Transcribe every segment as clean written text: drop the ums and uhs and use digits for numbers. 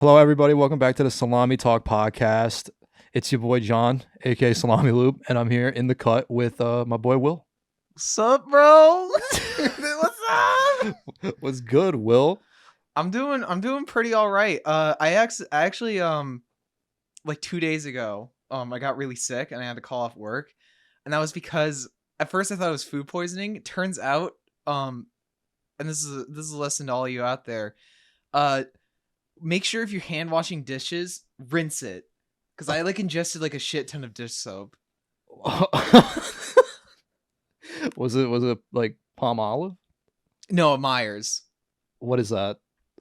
Hello, everybody. Welcome back to the Salami Talk podcast. It's your boy John, aka Salami Loop, and I'm here in the cut with my boy Will. What's up, bro? What's up? What's good, Will? I'm doing pretty all right. I actually like 2 days ago, I got really sick and I had to call off work, and that was because at first I thought it was food poisoning. It turns out, and this is a lesson to all you out there. Uh, make sure if you're hand washing dishes, rinse it, because I like ingested like a shit ton of dish soap. Was it like palm olive? No, Myers. What is that?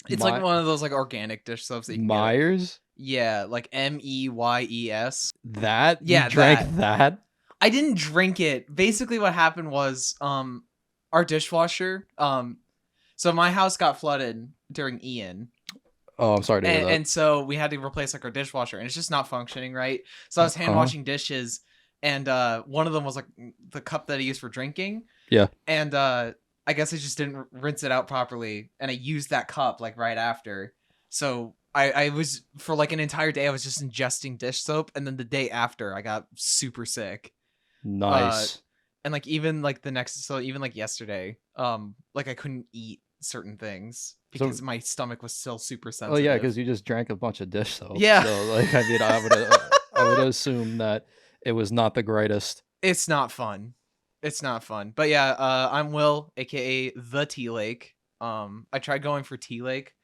It's like one of those like organic dish soaps that you can get. Myers? Yeah, like Meyes. That? Yeah, You drank that? I didn't drink it. Basically what happened was our dishwasher, so my house got flooded during Ian. Oh, I'm sorry to hear that. And so we had to replace like our dishwasher, and it's just not functioning right. So I was hand washing dishes, and one of them was like the cup that I used for drinking. Yeah. And I guess I just didn't rinse it out properly, and I used that cup like right after. So I was, for like an entire day, I was just ingesting dish soap, and then the day after I got super sick. Nice. And like even like yesterday, like I couldn't eat certain things because my stomach was still super sensitive. Oh yeah, because you just drank a bunch of dish soap. Yeah. So like, I mean, I would assume that it was not the greatest. It's not fun. But yeah, I'm Will, aka the T Lake. I tried going for T Lake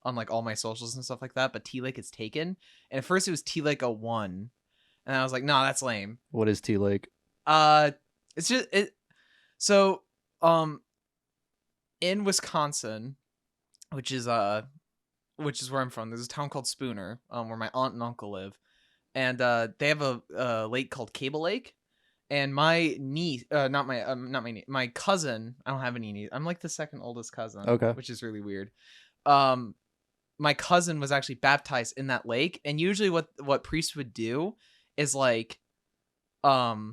on like all my socials and stuff like that, but T Lake is taken. And at first it was T Lake 01, and I was like, nah, that's lame. What is T Lake? It's just it. So, in Wisconsin, which is where I'm from, there's a town called Spooner, where my aunt and uncle live, and they have a lake called Cable Lake. And my niece, not my niece, my cousin. I don't have any niece. I'm like the second oldest cousin. Okay. Which is really weird. My cousin was actually baptized in that lake, and usually what priests would do is like, they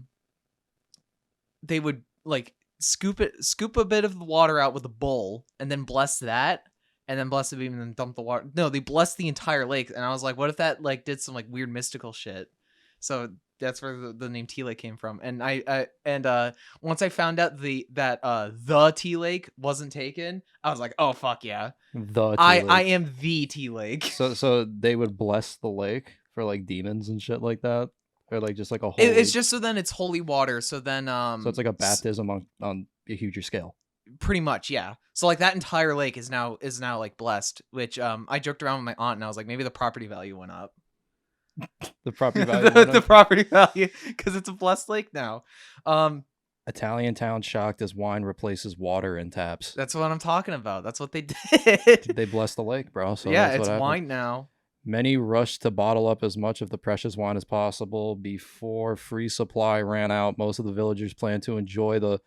would like scoop a bit of the water out with a bowl, and then bless that, and then bless the beam, and then dump the water. No, they blessed the entire lake, and I was like, what if that like did some like weird mystical shit? So that's where the name T Lake came from. And once I found out the T Lake wasn't taken, I was like, oh fuck yeah, I am the T Lake. So they would bless the lake for like demons and shit like that, or like just like a whole. It's just so then it's holy water. So then so it's like a baptism on a huger scale. Pretty much, yeah. So like that entire lake is now like blessed, which I joked around with my aunt, and I was like, maybe the property value went up. The property value the property value, because it's a blessed lake now. Italian town shocked as wine replaces water in taps. That's what I'm talking about. That's what they did. They blessed the lake, bro. So yeah, it's wine now. Many rushed to bottle up as much of the precious wine as possible before free supply ran out. Most of the villagers planned to enjoy the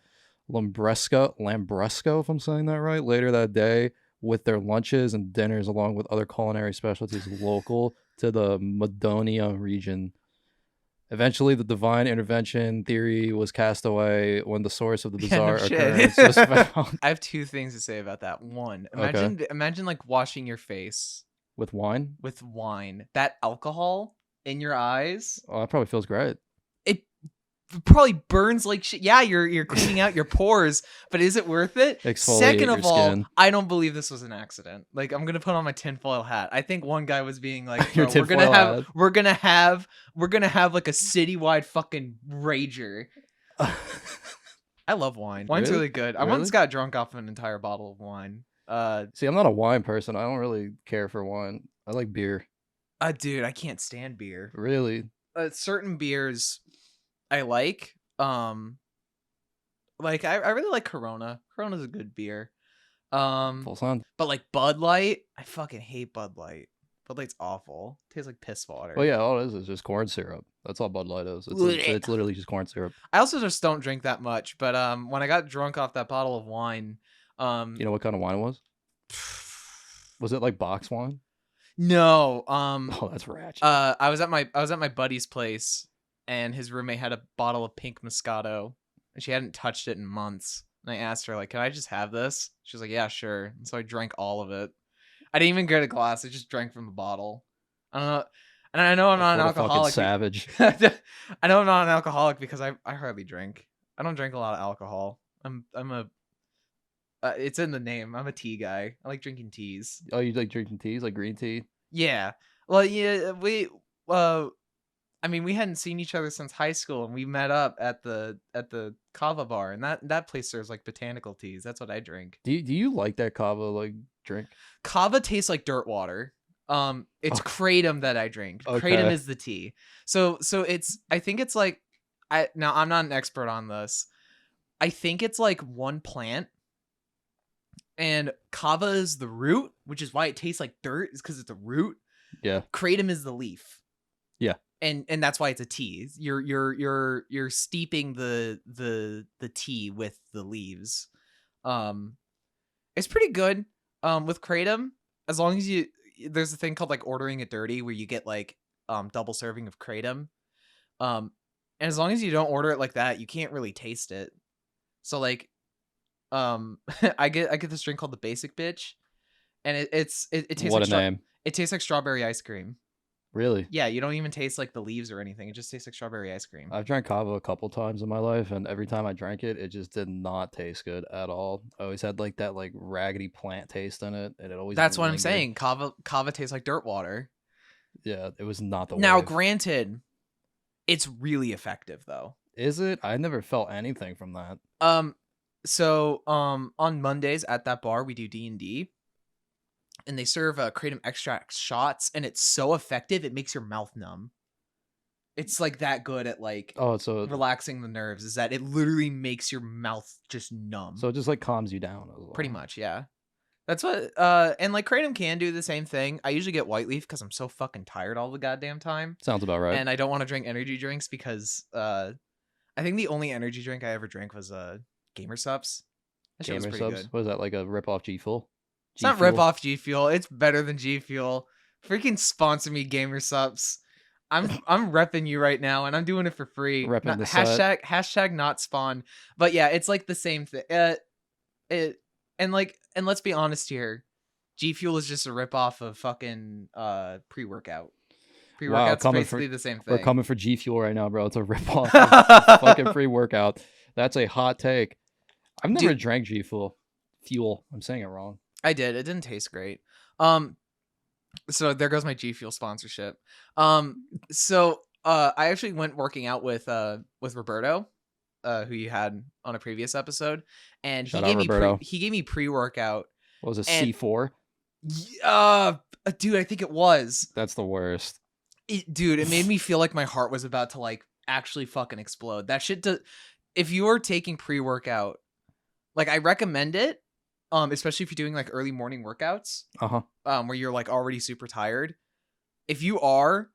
Lambrusco, if I'm saying that right, later that day with their lunches and dinners, along with other culinary specialties local to the Madonia region. Eventually, the divine intervention theory was cast away when the source of the bizarre occurrence was found. I have two things to say about that. One, imagine like washing your face with wine. With wine, that alcohol in your eyes. Oh, that probably feels great. It probably burns like shit. Yeah, you're cleaning out your pores, but is it worth it? Exfoliate Second of all, skin. I don't believe this was an accident. Like, I'm gonna put on my tinfoil hat. I think one guy was being like, Your we're gonna have like a citywide fucking rager. I love wine. Wine's really good. I once got drunk off an entire bottle of wine. See, I'm not a wine person. I don't really care for wine. I like beer. Dude, I can't stand beer. Really? Certain beers I like. I really like Corona. Corona's a good beer. Full sun. But like Bud Light, I fucking hate Bud Light. Bud Light's awful. Tastes like piss water. Well, yeah, all it is just corn syrup. That's all Bud Light is. It's literally just corn syrup. I also just don't drink that much. But when I got drunk off that bottle of wine, you know what kind of wine it was? Was it like box wine? No. Oh, that's ratchet. I was at my buddy's place, and his roommate had a bottle of pink Moscato, and she hadn't touched it in months. And I asked her, like, can I just have this? She was like, yeah, sure. And so I drank all of it. I didn't even get a glass. I just drank from the bottle. I don't know. And I know I'm not an What a fucking alcoholic. savage. I know I'm not an alcoholic because I hardly drink. I don't drink a lot of alcohol. I'm a it's in the name. I'm a tea guy. I like drinking teas. Oh, you like drinking teas, like green tea? Yeah. Well, yeah, uh I mean, we hadn't seen each other since high school, and we met up at the kava bar, and that place serves like botanical teas. That's what I drink. Do you like that kava like drink? Kava tastes like dirt water. It's Okay. kratom that I drink. Kratom Okay. is the tea. So it's I think it's like now I'm not an expert on this. I think it's like one plant, and kava is the root, which is why it tastes like dirt, is because it's a root. Yeah. Kratom is the leaf. Yeah. And that's why it's a tea. You're steeping the tea with the leaves. It's pretty good. With kratom, as long as there's a thing called like ordering it dirty where you get like double serving of kratom. And as long as you don't order it like that, you can't really taste it. So like I get this drink called the Basic Bitch, and it tastes What like a name. it tastes like strawberry ice cream. Really? Yeah, you don't even taste like the leaves or anything. It just tastes like strawberry ice cream. I've drank kava a couple times in my life, and every time I drank it, it just did not taste good at all. I always had like that like raggedy plant taste in it, and it always That's what I'm lingered. saying. Kava tastes like dirt water. Yeah, it was not the Now, wave. granted, it's really effective though. Is it? I never felt anything from that. So on Mondays at that bar we do D&D, and they serve kratom extract shots, and it's so effective it makes your mouth numb. It's like that good at like Oh, so relaxing the nerves, is that it literally makes your mouth just numb. it just like calms you down as well. Pretty much, yeah. That's what and like kratom can do the same thing. I usually get white leaf because I'm so fucking tired all the goddamn time. Sounds about right. And I don't want to drink energy drinks because I think the only energy drink I ever drank was Gamer Sups. That shit was Gamer pretty subs. good. What is that, like a rip off G Fuel? It's not rip off G Fuel. It's better than G Fuel. Freaking sponsor me, Gamer Sups. I'm repping you right now, and I'm doing it for free. Repping the set. Hashtag not spawn. But yeah, it's like the same thing. And let's be honest here. G Fuel is just a rip off of fucking pre-workout. Pre-workout's basically the same thing. We're coming for G Fuel right now, bro. It's a rip off of fucking pre-workout. That's a hot take. I've never drank G Fuel. I'm saying it wrong. I did. It didn't taste great. So there goes my G Fuel sponsorship. So I actually went working out with Roberto, who you had on a previous episode, and he gave me pre-workout. What was it, C4? Dude, I think it was. That's the worst. Dude, it made me feel like my heart was about to like actually fucking explode. That shit if you're taking pre-workout, like I recommend it, especially if you're doing like early morning workouts, where you're like already super tired. If you are,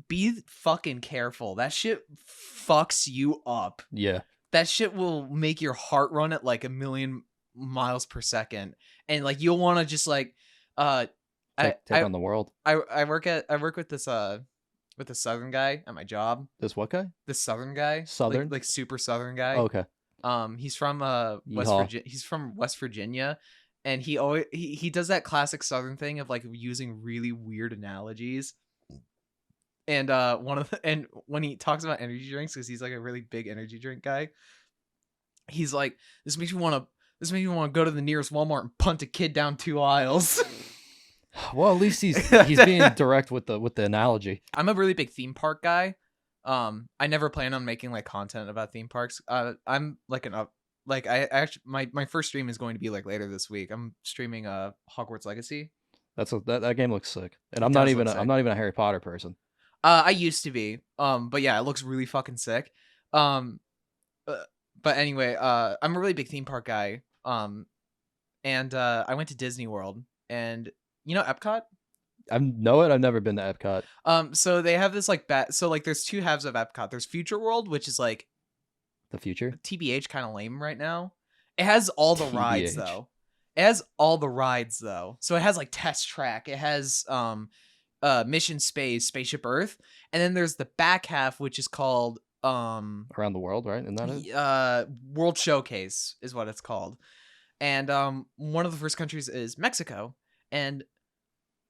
be fucking careful. That shit fucks you up. Yeah. That shit will make your heart run at like 1,000,000 miles per second, and like you'll want to just like take on the world. I work with this southern guy at my job. This what guy? This southern guy. Southern? Like super southern guy. Oh, okay. He's from West Virginia. He's from West Virginia, and he does that classic southern thing of like using really weird analogies. And when he talks about energy drinks, because he's like a really big energy drink guy, he's like, this makes me want to go to the nearest Walmart and punt a kid down 2 aisles. Well, at least he's being direct with the analogy. I'm a really big theme park guy. I never plan on making like content about theme parks. I'm like I actually my first stream is going to be like later this week. I'm streaming Hogwarts Legacy. That game looks sick, and I'm not even a Harry Potter person. I used to be. But yeah, it looks really fucking sick. But anyway, I'm a really big theme park guy. And I went to Disney World, and you know Epcot? I've never been to Epcot. So they have this like so like there's two halves of Epcot. There's Future World, which is like the future. TBH kind of lame right now. It has all the rides though. So it has like Test Track. It has Mission Space, Spaceship Earth, and then there's the back half, which is called Around the World, right? Isn't that it? World Showcase is what it's called. And one of the first countries is Mexico, and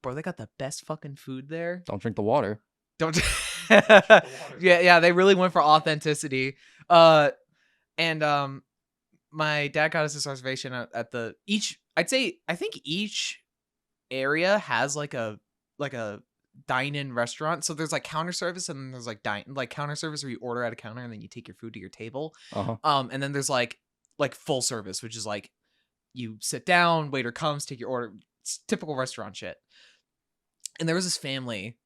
Bro, they got the best fucking food there. Don't drink the water. Don't. Water. Yeah, they really went for authenticity. And my dad got us this reservation at the I think each area has like a dine-in restaurant. So there's like counter service, and then there's like counter service where you order at a counter and then you take your food to your table. Uh-huh. And then there's like full service, which is like you sit down, waiter comes, take your order. It's typical restaurant shit. And there was this family,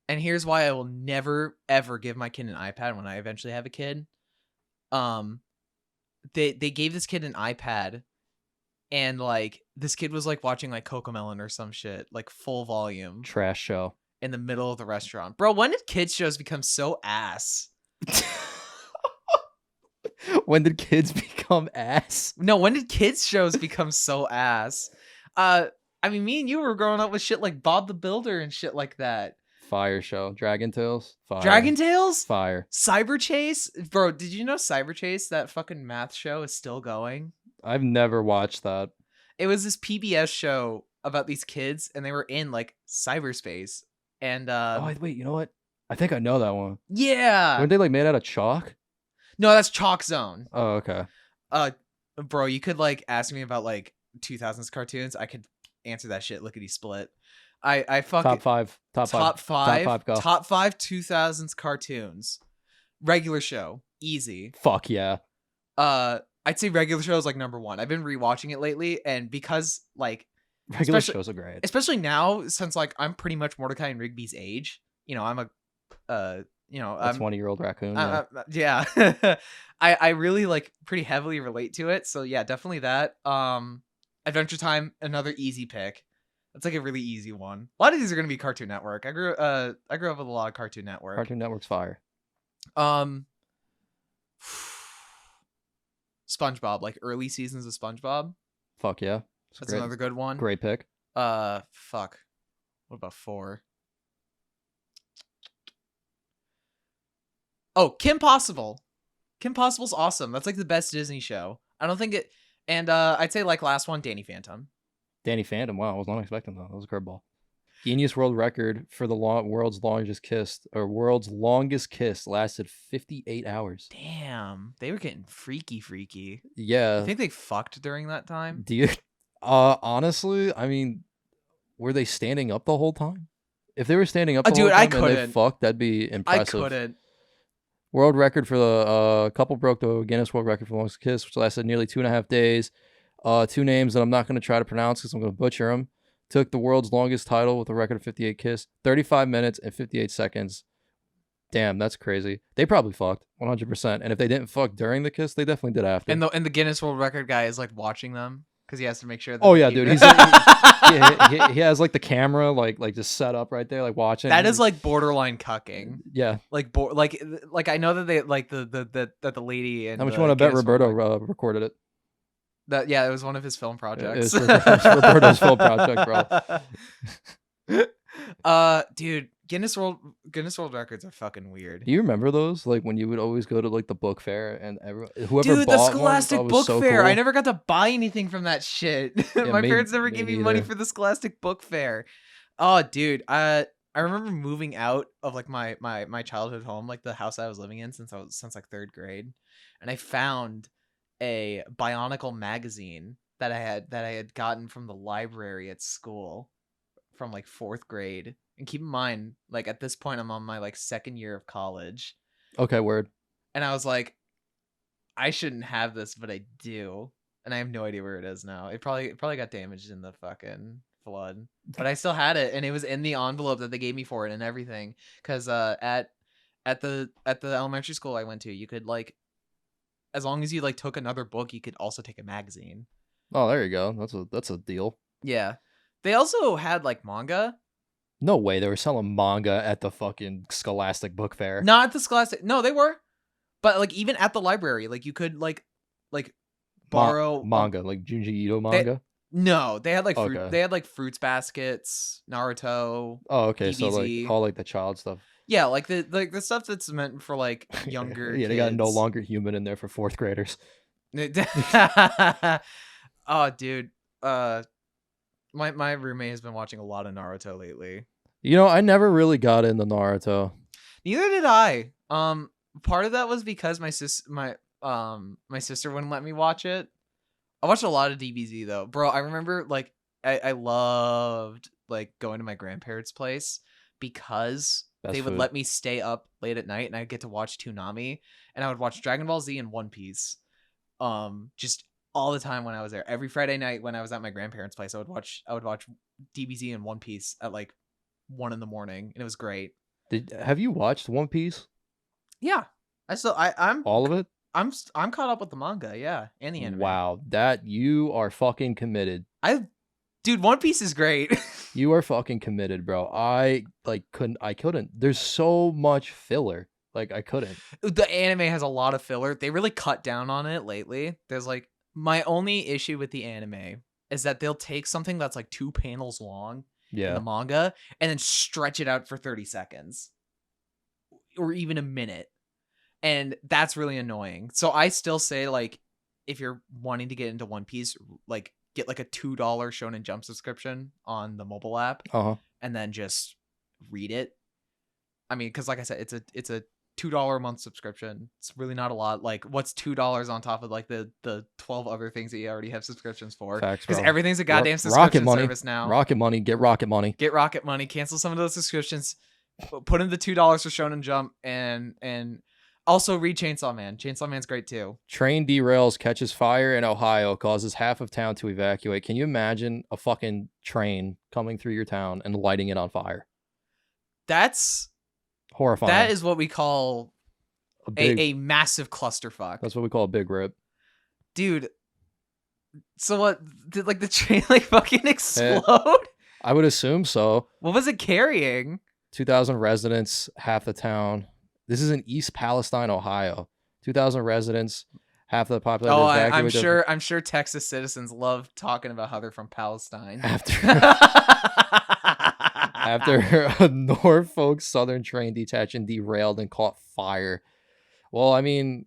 and here's why I will never ever give my kid an iPad when I eventually have a kid. They gave this kid an iPad, and like this kid was like watching like Cocomelon or some shit, like full volume Trash show. in the middle of the restaurant. Bro, when did kids shows become so ass? When did kids become ass? No, when did kids shows become so ass? I mean, me and you were growing up with shit like Bob the Builder and shit like that. Fire show. Dragon Tales. Fire. Dragon Tales? Fire. Cyber Chase? Bro, did you know Cyber Chase, that fucking math show, is still going? I've never watched that. It was this PBS show about these kids, and they were in like cyberspace. And Wait, you know what? I think I know that one. yeah. Weren't they like made out of chalk? No, that's Chalk Zone. Oh, okay. Bro, you could like ask me about like 2000s cartoons. I could answer that shit lickety split. I fucking Top five. Top five Go. top 5 2000s cartoons. Regular show, easy. Fuck yeah. I'd say regular show is like number 1. I've been rewatching it lately, and because like Regular shows are great. especially now, since like I'm pretty much Mordecai and Rigby's age. You know, I'm a A 20-year-old raccoon. Yeah. I really like pretty heavily relate to it. So yeah, definitely that. Adventure Time, another easy pick. That's like a really easy one. A lot of these are gonna be Cartoon Network. I grew up with a lot of Cartoon Network. Cartoon Network's fire. SpongeBob, like early seasons of SpongeBob. Fuck yeah. That's another good one. Great pick. Fuck. What about 4? Oh, Kim Possible. Kim Possible's awesome. That's like the best Disney show. I don't think it. And I'd say like last one, Danny Phantom. Danny Phantom. Wow, I was not expecting that. That was a curveball. Guinness World Record for the world's longest kiss lasted 58 hours. Damn, they were getting freaky. Yeah. I think they fucked during that time. Do you? Honestly, I mean, were they standing up the whole time? If they were standing up the whole time and they fucked, that'd be impressive. I couldn't. World record for the couple broke the Guinness World Record for the longest kiss, which lasted nearly 2.5 days. 2 names that I'm not going to try to pronounce because I'm going to butcher them. Took the world's longest title with a record of 58 kiss, 35 minutes and 58 seconds. Damn, that's crazy. They probably fucked 100%. And if they didn't fuck during the kiss, they definitely did after. And the Guinness World Record guy is like watching them because he has to make sure. That oh yeah, dude. He's like, he has like the camera like just set up right there, like watching. That is like borderline cucking. Yeah. Like I know that they like that the lady and how much you want to bet Roberto recorded it? That it was one of his film projects. It was Roberto's film project, bro. Dude, Guinness World Records are fucking weird. Do you remember those? Like when you would always go to like the book fair and whoever Dude, bought the Scholastic one, Book so Fair. cool. I never got to buy anything from that shit. Yeah, My parents never gave me money for the Scholastic Book Fair. Oh, dude, I remember moving out of like my childhood home, like the house I was living in since like 3rd grade, and I found a Bionicle magazine that I had gotten from the library at school from like 4th grade. And keep in mind, like at this point, I'm on my like 2nd year of college. Okay, word. And I was like, I shouldn't have this, but I do, and I have no idea where it is now. It probably got damaged in the fucking flood, but I still had it, and it was in the envelope that they gave me for it and everything. Because at the elementary school I went to, you could like, as long as you like took another book, you could also take a magazine. Oh, there you go. That's a deal. Yeah, they also had like manga. No way, they were selling manga at the fucking Scholastic Book Fair. Not at the Scholastic. No, they were, but like even at the library, like you could like borrow manga, like Junji Ito manga. They had like they had like Fruits Baskets, Naruto. Oh, okay, DBZ. so like all like the child stuff. Yeah, like the stuff that's meant for like younger. Yeah, kids. they got No Longer Human in there for 4th graders. Oh, dude. My roommate has been watching a lot of Naruto lately. You know, I never really got into Naruto. Neither did I. Part of that was because my sister wouldn't let me watch it. I watched a lot of DBZ though, bro. I remember like I loved like going to my grandparents' place because Best they would food. let me stay up late at night and I'd get to watch Toonami, and I would watch Dragon Ball Z and One Piece. Just all the time when I was there. Every Friday night when I was at my grandparents' place, I would watch DBZ and One Piece at like 1 in the morning, and it was great. Have you watched One Piece? Yeah, I still I'm All of it? I'm caught up with the manga, yeah, and the anime. Wow, that you are fucking committed. Dude, One Piece is great. You are fucking committed, bro. I couldn't. There's so much filler. Like I couldn't. The anime has a lot of filler. They really cut down on it lately. There's like my only issue with the anime is that they'll take something that's like 2 panels long in the Yeah. manga and then stretch it out for 30 seconds or even a minute. And that's really annoying. So I still say, like, if you're wanting to get into One Piece, like get like a $2 Shonen Jump subscription on the mobile app Uh-huh. and then just read it. I mean, because like I said, it's a $2 a month subscription. It's really not a lot. Like, what's $2 on top of like the 12 other things that you already have subscriptions for? Facts, Because bro. everything's a goddamn Rocket subscription money. service now. Rocket money. Get Rocket money. Get Rocket Money. Cancel some of those subscriptions. Put in the $2 for Shonen Jump and also read Chainsaw Man. Chainsaw Man's great too. Train derails, catches fire in Ohio, causes half of town to evacuate. Can you imagine a fucking train coming through your town and lighting it on fire? That's Horrifying. that is what we call a big. a massive clusterfuck. That's what we call a big rip. Dude. So what did like the train like fucking explode? I would assume so. What was it carrying? 2,000 residents, half the town. This is in East Palestine, Ohio. 2,000 residents, half the population. Oh, I'm sure Texas citizens love talking about how they're from Palestine. After a Norfolk Southern train detached and derailed and caught fire. Well, I mean,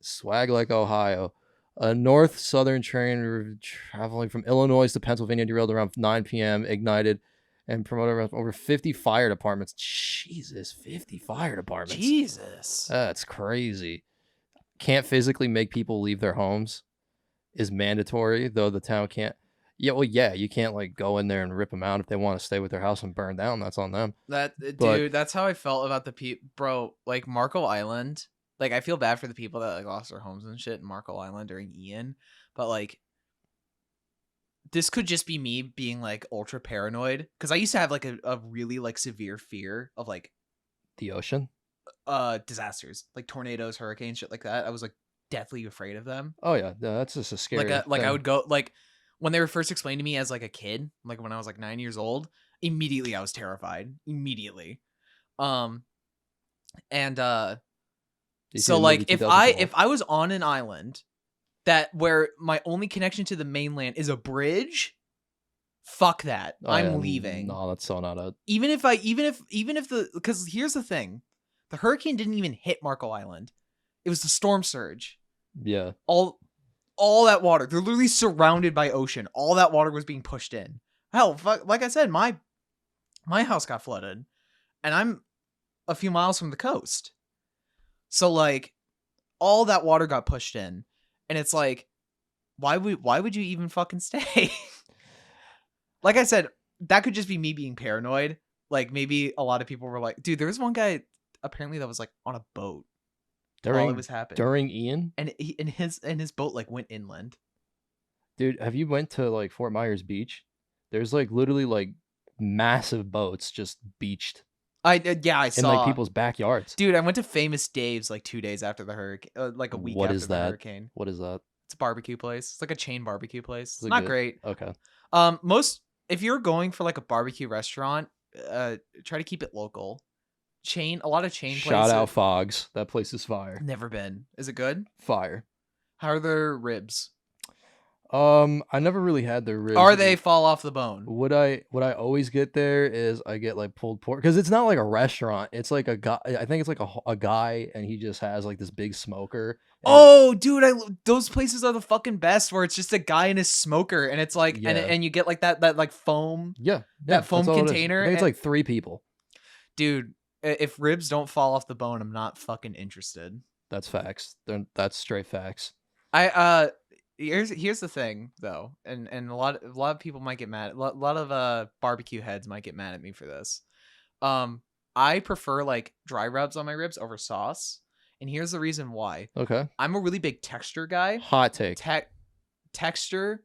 swag like Ohio. A North Southern train traveling from Illinois to Pennsylvania derailed around 9 p.m., ignited, and promoted over 50 fire departments. Jesus, 50 fire departments. Jesus. That's crazy. Can't physically make people leave their homes is mandatory, though the town can't. Yeah, well, yeah, you can't like go in there and rip them out if they want to stay with their house and burn down. That's on them. Dude, that's how I felt about the people, bro. Like Marco Island. Like I feel bad for the people that like lost their homes and shit in Marco Island during Ian, but like this could just be me being like ultra paranoid because I used to have like a really like severe fear of like the ocean, disasters like tornadoes, hurricanes, shit like that. I was like deathly afraid of them. Oh yeah, that's just a scary. Like I would go like when they were first explained to me as like a kid, like when I was like 9 years old. Immediately, I was terrified. Immediately, and so like if I was on an island that where my only connection to the mainland is a bridge, fuck that. I'm leaving. No, that's so not it. Even if the because here's the thing, the hurricane didn't even hit Marco Island. It was the storm surge. Yeah. All that water. They're literally surrounded by ocean. All that water was being pushed in. Hell, fuck, like I said, my house got flooded, and I'm a few miles from the coast. So like all that water got pushed in, and it's like why would you even fucking stay? Like I said, that could just be me being paranoid. Like maybe a lot of people were like, dude, there was one guy apparently that was like on a boat while it was happening during Ian, and his boat like went inland. Dude, have you went to like Fort Myers Beach? There's like literally like massive boats just beached. I saw in like people's backyards. Dude, I went to Famous Dave's like 2 days after the hurricane, like a week after the hurricane. What is that? It's a barbecue place. It's like a chain barbecue place. It's it not good? Great. Okay. If you're going for like a barbecue restaurant, try to keep it local. A lot of chain places. Shout out Fogs. That place is fire. Never been. Is it good? Fire. How are their ribs? I never really had their ribs. Or they fall off the bone. What I always get there is I get like pulled pork because it's not like a restaurant. It's like a guy. I think it's like a guy, and he just has like this big smoker. And Oh, dude, those places are the fucking best where it's just a guy in his smoker and it's like yeah, and you get like that like foam yeah, that that's foam all it is. container. I think it's And, like 3 people. dude, if ribs don't fall off the bone, I'm not fucking interested. That's facts. That's straight facts. I here's the thing though, and a lot of people might get mad. A lot of barbecue heads might get mad at me for this. I prefer like dry rubs on my ribs over sauce, and here's the reason why. Okay. I'm a really big texture guy. Hot take. Texture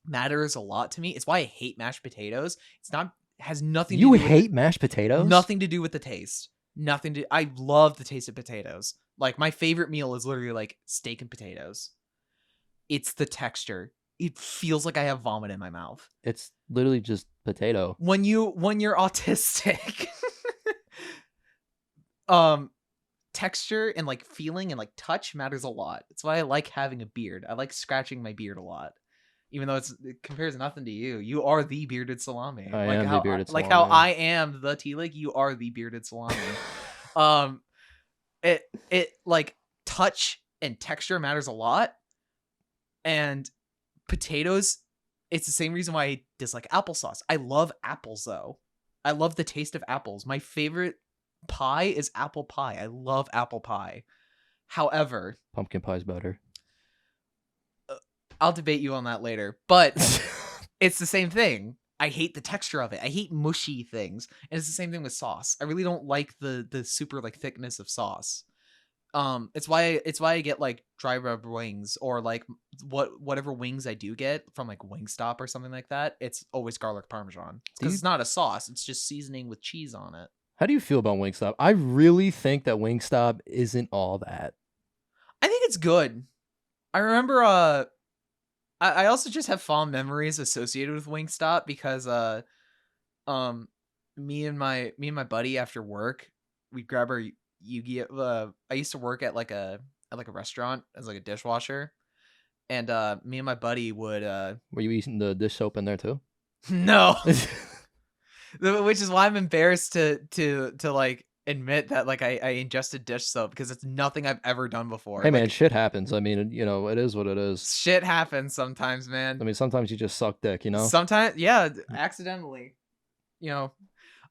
matters a lot to me. It's why I hate mashed potatoes. It's not has nothing to You do hate mashed potatoes? nothing to do with the taste. Nothing to I love the taste of potatoes. Like my favorite meal is literally like steak and potatoes. It's the texture. It feels like I have vomit in my mouth. It's literally just potato. When you're autistic, um texture and like feeling and like touch matters a lot. That's why I like having a beard. I like scratching my beard a lot. Even though it compares nothing to you. You are the bearded salami. I like am how the bearded like how salami. I am the T-Leg, you are the bearded salami. um it like touch and texture matters a lot. And potatoes, it's the same reason why I dislike applesauce. I love apples though. I love the taste of apples. My favorite pie is apple pie. I love apple pie. However, Pumpkin pie's better. I'll debate you on that later. But it's the same thing. I hate the texture of it. I hate mushy things. And it's the same thing with sauce. I really don't like the super like thickness of sauce. It's why I get like dry rub wings or like whatever wings I do get from like Wingstop or something like that. It's always garlic parmesan because it's not a sauce. It's just seasoning with cheese on it. How do you feel about Wingstop? I really think that Wingstop isn't all that. I think it's good. I remember I also just have fond memories associated with Wingstop because me and my buddy after work, we'd grab our Yu-Gi-Oh. I used to work at like a restaurant as like a dishwasher, and me and my buddy would Were you eating the dish soap in there too? no, which is why I'm embarrassed to like admit that like I ingested dish soap because it's nothing I've ever done before. Hey man, Like, shit happens. I mean, it is what it is. shit happens sometimes, man. I mean, sometimes you just suck dick, Sometimes, yeah, accidentally, you know.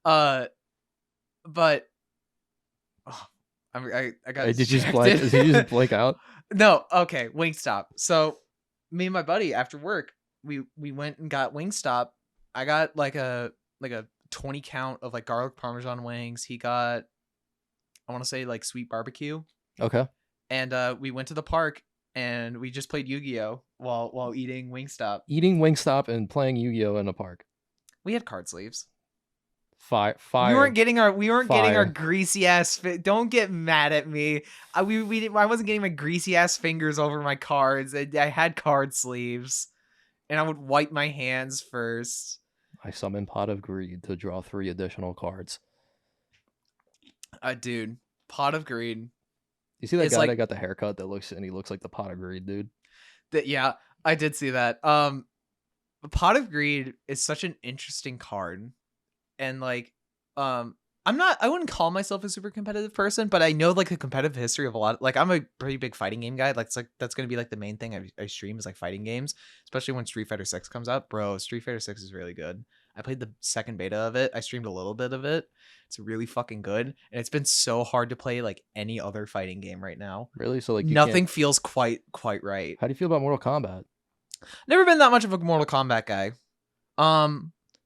But oh, I got Hey, did you distracted. just blank out? No, okay, Wingstop. So me and my buddy after work, we went and got Wingstop. I got like a 20 count of like garlic parmesan wings. He got, I want to say like sweet barbecue. Okay. And we went to the park and we just played Yu-Gi-Oh while eating Wingstop. Eating Wingstop and playing Yu-Gi-Oh in a park. We had card sleeves. Fire. We weren't getting our greasy ass. Don't get mad at me. I wasn't getting my greasy ass fingers over my cards. I had card sleeves, and I would wipe my hands first. I summon Pot of Greed to draw 3 additional cards. Dude, Pot of Greed. You see that It's guy like- that got the haircut he looks like the Pot of Greed, dude. Yeah, I did see that. Pot of Greed is such an interesting card. And like I wouldn't call myself a super competitive person, but I know like the competitive history of a lot. Like I'm a pretty big fighting game guy. Like that's gonna be like the main thing I stream is like fighting games, especially when Street Fighter 6 comes out. Bro, Street Fighter 6 is really good. I played the second beta of it. I streamed a little bit of it. It's really fucking good, and it's been so hard to play like any other fighting game right now. Really? So like Nothing feels quite right. How do you feel about Mortal Kombat? Never been that much of a Mortal Kombat guy.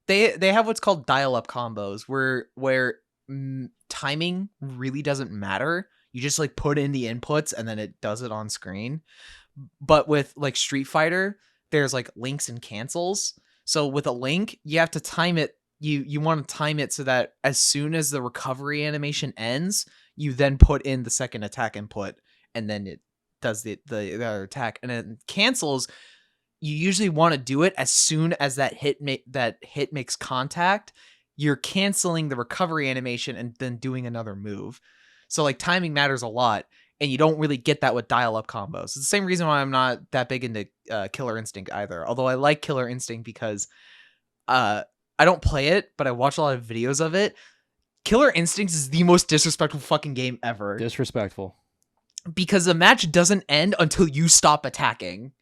They have what's called dial-up combos where timing really doesn't matter. You just like put in the inputs and then it does it on screen. But with like Street Fighter, there's like links and cancels. So with a link, you have to time it. You want to time it so that as soon as the recovery animation ends, you then put in the second attack input, and then it does the other attack. And then cancels, you usually want to do it as soon as that hit makes contact. You're canceling the recovery animation and then doing another move. So like timing matters a lot. and you don't really get that with dial-up combos. It's the same reason why I'm not that big into Killer Instinct either. Although I like Killer Instinct because I don't play it, but I watch a lot of videos of it. Killer Instinct is the most disrespectful fucking game ever Disrespectful. because the match doesn't end until you stop attacking.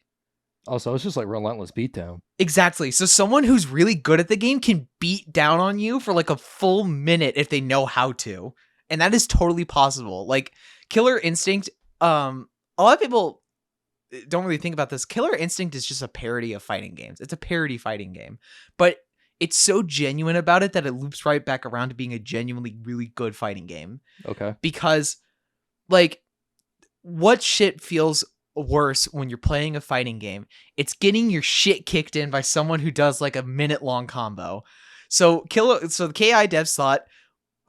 Also, it's just like relentless beatdown. Exactly. So someone who's really good at the game can beat down on you for like a full minute if they know how to. And that is totally possible. Like Killer Instinct, a lot of people don't really think about this. Killer Instinct is just a parody of fighting games. It's a parody fighting game. But it's so genuine about it that it loops right back around to being a genuinely really good fighting game. Okay. Because like what shit feels worse when you're playing a fighting game? It's getting your shit kicked in by someone who does like a minute long combo. So the KI devs thought,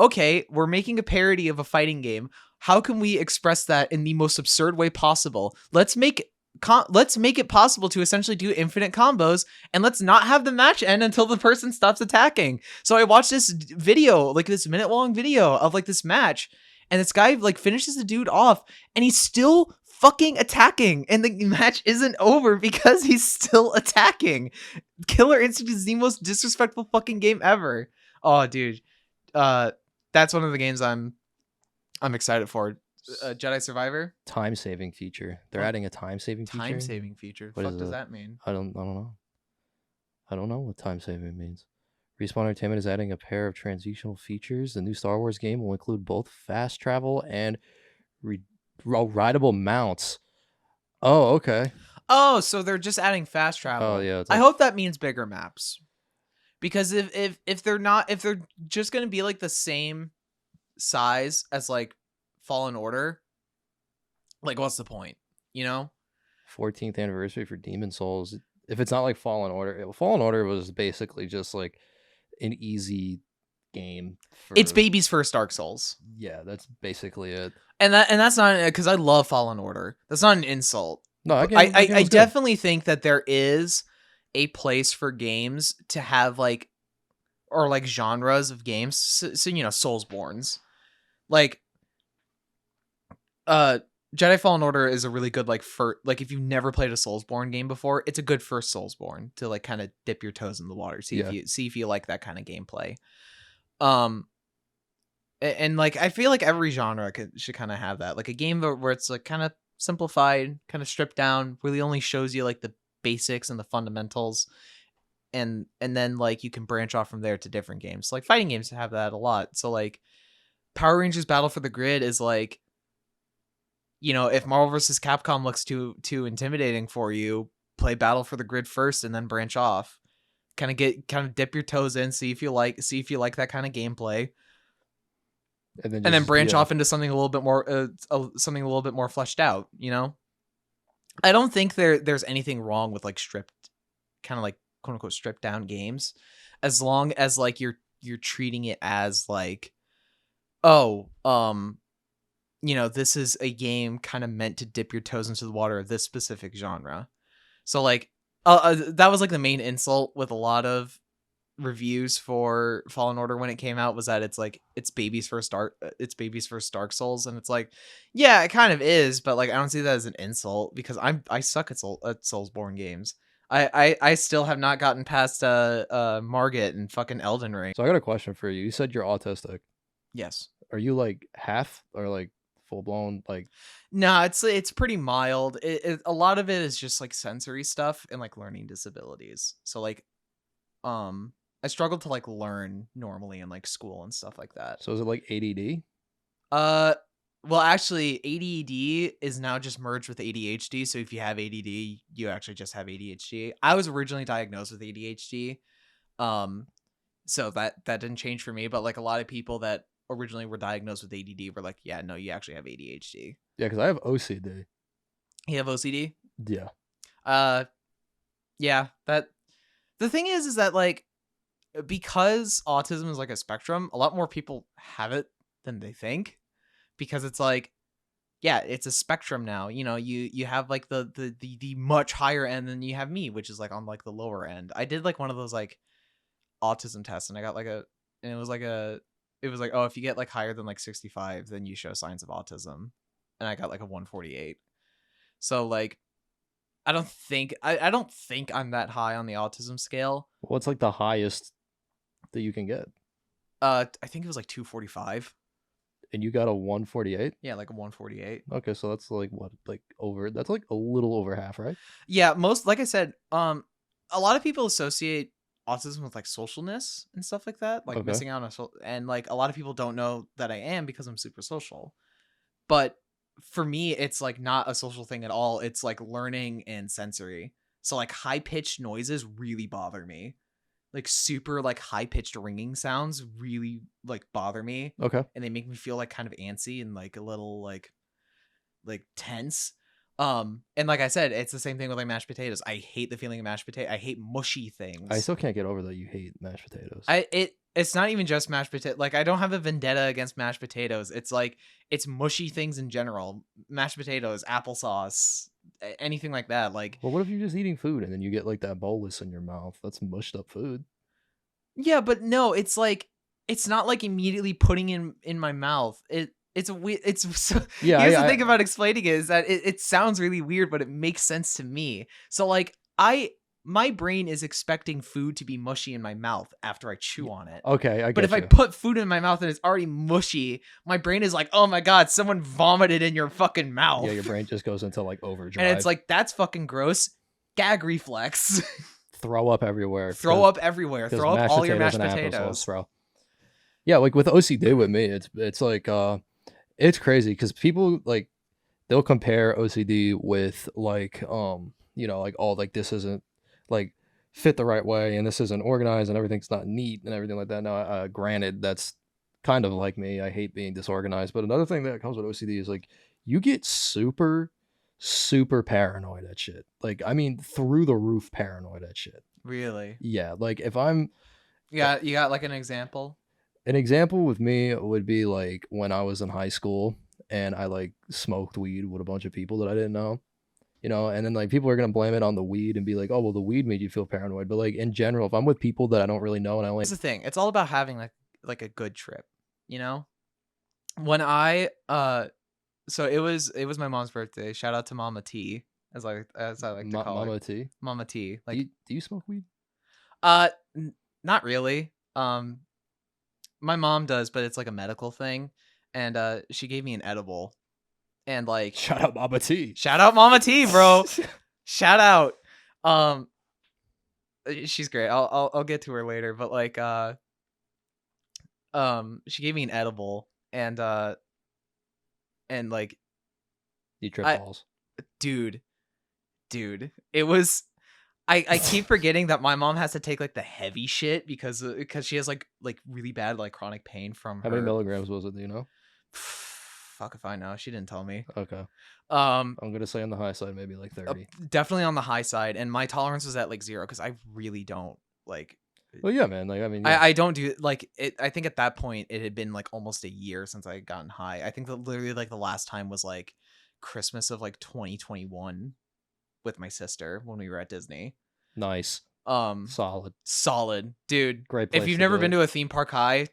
okay, we're making a parody of a fighting game. How can we express that in the most absurd way possible? Let's make it possible to essentially do infinite combos, and let's not have the match end until the person stops attacking. So I watched this video, like this minute long video of like this match, and this guy like finishes the dude off, and he's still fucking attacking, and the match isn't over because he's still attacking. Killer Instinct is the most disrespectful fucking game ever. Oh, dude, that's one of the games I'm excited for. Jedi Survivor Time saving feature. They're adding a time saving feature. time saving feature. What the fuck does that mean? I don't know. I don't know what time saving means. Respawn Entertainment is adding a pair of transitional features. The new Star Wars game will include both fast travel and rideable mounts. Oh, okay. Oh, so they're just adding fast travel. Oh, yeah. I hope that means bigger maps. Because if they're just gonna be like the same size as like Fallen Order, like what's the point? You know? 14th anniversary for Demon Souls. If it's not like Fallen Order was basically just like an easy game. It's baby's first Dark Souls. Yeah, that's basically it. And that's not because I love Fallen Order. That's not an insult. No, I definitely think that there is a place for games to have like, or like genres of games. So you know, Soulsborns, like, Jedi Fallen Order is a really good like if you've never played a Soulsborne game before, it's a good first Soulsborne to like kind of dip your toes in the water, see if you like that kind of gameplay. And like I feel like every genre should kind of have that, like a game where it's like kind of simplified, kind of stripped down, really only shows you like the basics and the fundamentals, and then like you can branch off from there to different games. Like fighting games have that a lot. So like Power Rangers Battle for the Grid is like, you know, if Marvel vs. Capcom looks too intimidating for you, play Battle for the Grid first and then branch off. Kind of dip your toes in, see if you like that kind of gameplay. And then branch off into something a little bit more fleshed out, you know? I don't think there's anything wrong with like stripped, kind of like quote unquote stripped down games, as long as like you're treating it as like, oh, you know, this is a game kind of meant to dip your toes into the water of this specific genre. So like, that was like the main insult with a lot of reviews for Fallen Order when it came out, was that it's like it's baby's first Dark Souls, and it's like, yeah, it kind of is, but like I don't see that as an insult because I suck at Soulsborne games. I still have not gotten past Margit and fucking Elden Ring. So I got a question for you. You said you're autistic. Yes. Are you like half or like full blown? Like, no, it's pretty mild. A lot of it is just like sensory stuff and like learning disabilities. So like, I struggled to like learn normally in like school and stuff like that. So is it like ADD? Well, actually, ADD is now just merged with ADHD. So if you have ADD, you actually just have ADHD. I was originally diagnosed with ADHD, so that didn't change for me. But like a lot of people that originally were diagnosed with ADD were like, yeah, no, you actually have ADHD. Yeah, because I have OCD. You have OCD? Yeah. Yeah. That the thing is that like, because autism is like a spectrum, a lot more people have it than they think, because it's like, yeah, it's a spectrum now. You know, you have like the much higher end, than you have me, which is like on like the lower end. I did like one of those like autism tests, and I got like it was like, oh, if you get like higher than like 65, then you show signs of autism. and I got like a 148. So like I don't think I'm that high on the autism scale. What's like the highest that you can get? I think it was like 245. And you got a 148? Yeah, like a 148. Okay, so that's like what, like over, that's like a little over half, right? Yeah, most, like I said, a lot of people associate autism with like socialness and stuff like that, like Okay. missing out on and like a lot of people don't know that I am because I'm super social. But for me, it's like not a social thing at all. It's like learning and sensory. So like high pitched noises really bother me. Like super like high pitched ringing sounds really like bother me, Okay. and they make me feel like kind of antsy and like a little like tense. And like I said, it's the same thing with like mashed potatoes. I hate the feeling of mashed potato. I hate mushy I things. still can't get over that you hate mashed potatoes. It's not even just mashed potato. Like I don't have a vendetta against mashed potatoes. It's like it's mushy things in general. Mashed potatoes, applesauce, anything like that. Like Well, what if you're just eating food and then you get like that bolus in your mouth? That's mushed up food. yeah, but no, it's like it's not like immediately putting in my mouth. It's a weird. It's so, Yeah, here's the thing about explaining it is that it sounds really weird, but it makes sense to me. So like my brain is expecting food to be mushy in my mouth after I chew on it. okay, I But get if I you. put food in my mouth and it's already mushy, my brain is like, "Oh my god, someone vomited in your fucking mouth." Yeah, your brain just goes into like overdrive. And it's like, "That's fucking gross." Gag reflex. Throw up everywhere. Throw up everywhere. 'cause Throw up mashed all your potatoes mashed and applesauce, potatoes. bro. Yeah, like with OCD with me, it's like it's crazy because people like they'll compare OCD with like you know, like, oh, like this isn't like fit the right way and this isn't organized and everything's not neat and everything like that. Now, granted, that's kind of like me. I hate being disorganized, but another thing that comes with OCD is like you get super paranoid at shit. Like, I mean, through the roof paranoid at shit. Really? Yeah, like if I'm You got like an example? an example with me would be like when I was in high school and I like smoked weed with a bunch of people that I didn't know, you know, and then like people are gonna blame it on the weed and be like, oh well, the weed made you feel paranoid. But like in general, if I'm with people that I don't really know and I only Here's the thing. It's all about having like a good trip, you know? When I so it was my mom's birthday. Shout out to Mama T, as I like to call her. Mama T, Mama T. do Like you smoke weed? uh not really. My mom does, but it's like a medical thing, and she gave me an edible, and like Shout out Mama T. shout out Mama T, bro. Shout out. Um she's great. I'll get to her later, but like she gave me an edible, and like You trip I balls. dude, it was I keep forgetting that my mom has to take like the heavy shit because she has like really bad like chronic pain from How many her. milligrams was it? Do you know? Fuck if I know. She didn't tell me. Okay, Um, I'm gonna say on the high side, maybe like 30. definitely on the high side, and my tolerance was at like 0 because I really don't like. Well, yeah, man. Like, I mean, yeah. I don't do like it. I think at that point it had been like almost a year since I had gotten high. I think that literally like the last time was like Christmas of like 2021 with my sister when we were at Disney. Nice, Um, solid, dude. great If place you've to never do been it. to a theme park high,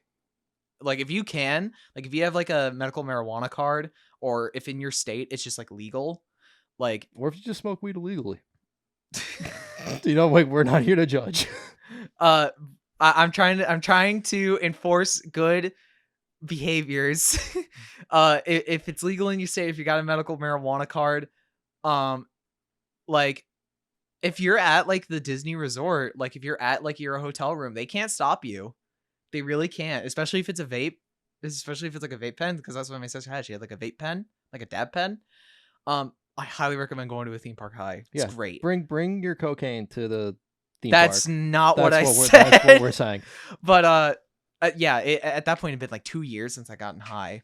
like if you can, like if you have like a medical marijuana card, or if in your state it's just like legal, like Or if you just smoke weed illegally. You know, like we're not here to judge. I'm trying to enforce good behaviors. If it's legal in your state, if you got a medical marijuana card, like if you're at like the Disney resort, like if you're at like your hotel room, they can't stop you. They really can't, especially if it's a vape. Especially if it's like a vape pen, because that's what my sister had. She had like a vape pen, like a dab pen. I highly recommend going to a theme park high. It's Yeah, great. bring your cocaine to the theme That's park. not what I That's said. what we're saying. But yeah, at that point it'd been like 2 years since I gotten high.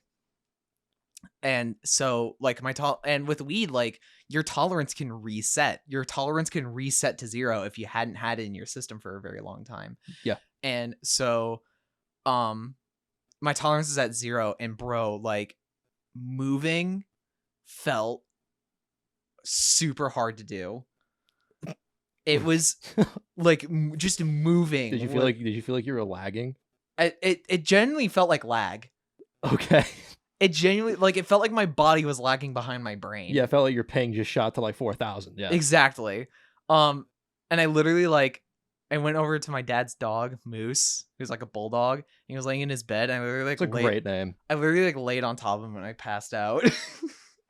And so like and with weed, like your tolerance can reset. Your tolerance can reset to 0 if you hadn't had it in your system for a very long time. Yeah. And so my tolerance is at 0, and bro, like moving felt super hard to do. It was like just moving. Did you feel like you were lagging? It genuinely felt like lag. Okay. It genuinely, like, it felt like my body was lagging behind my brain. Yeah, it felt like your ping just shot to like 4,000. Yeah, Exactly. Um, and I literally, like, I went over to my dad's dog, Moose, who's like a bulldog. He was laying in his bed, and I literally it's like a great name. laid on top of him and I passed out.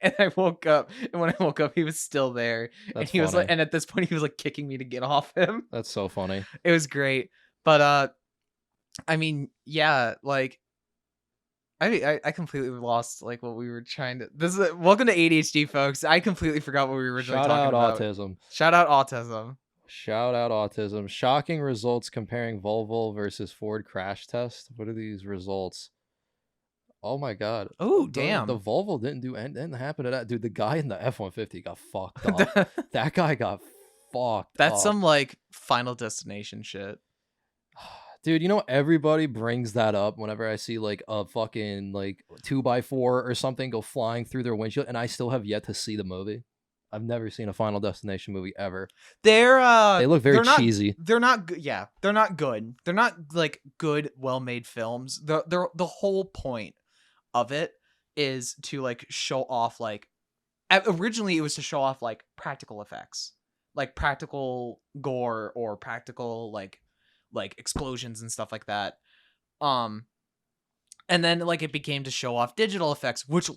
And I woke up, and when I woke up, he was still there, and That's he was like, funny. and at this point, he was like kicking me to get off him. That's so funny. It was great, but I mean, yeah, like I completely lost like what we were trying to. This is welcome to ADHD, folks. I completely forgot what we were originally Shout talking out about. autism. Shout out autism. Shout out autism. Shocking results comparing Volvo versus Ford crash test. What are these results? Oh my god. Oh The damn. Volvo didn't happen to that dude. The guy in the F-150 got fucked up. That guy got fucked That's up. some like Final Destination shit. Dude, you know everybody brings that up whenever I see like a fucking like 2x4 or something go flying through their windshield, and I still have yet to see the movie. I've never seen a Final Destination movie ever. They look very cheesy. They're not good. Yeah, they're not good. They're not like good, well-made films. The whole point of it is to like show off like originally it was to show off like practical effects, like practical gore or practical like explosions and stuff like that. Um and then like it became to show off digital effects which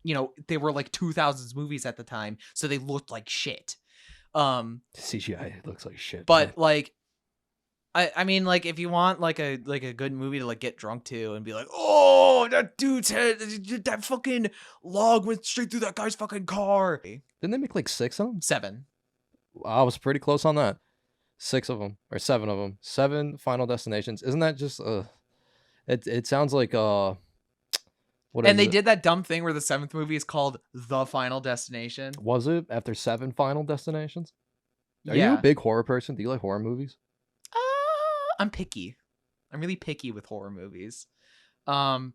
you know, they were like 2000s movies at the time, so they looked like shit. CGI looks like shit. But like I mean, like, if you want like a good movie to like get drunk to and be like, oh, that dude's head, that fucking log went straight through that guy's fucking car. Didn't they make like 6 of them? 7. I was pretty close on that. 6 of them or 7 of them. 7 Final Destinations. Isn't that just it sounds like what And is they it? did that dumb thing where the 7th movie is called The Final Destination. Was it after 7 Final Destinations? Are you a Yeah. big horror person? Do you like horror movies? I'm picky. I'm really picky with horror movies. I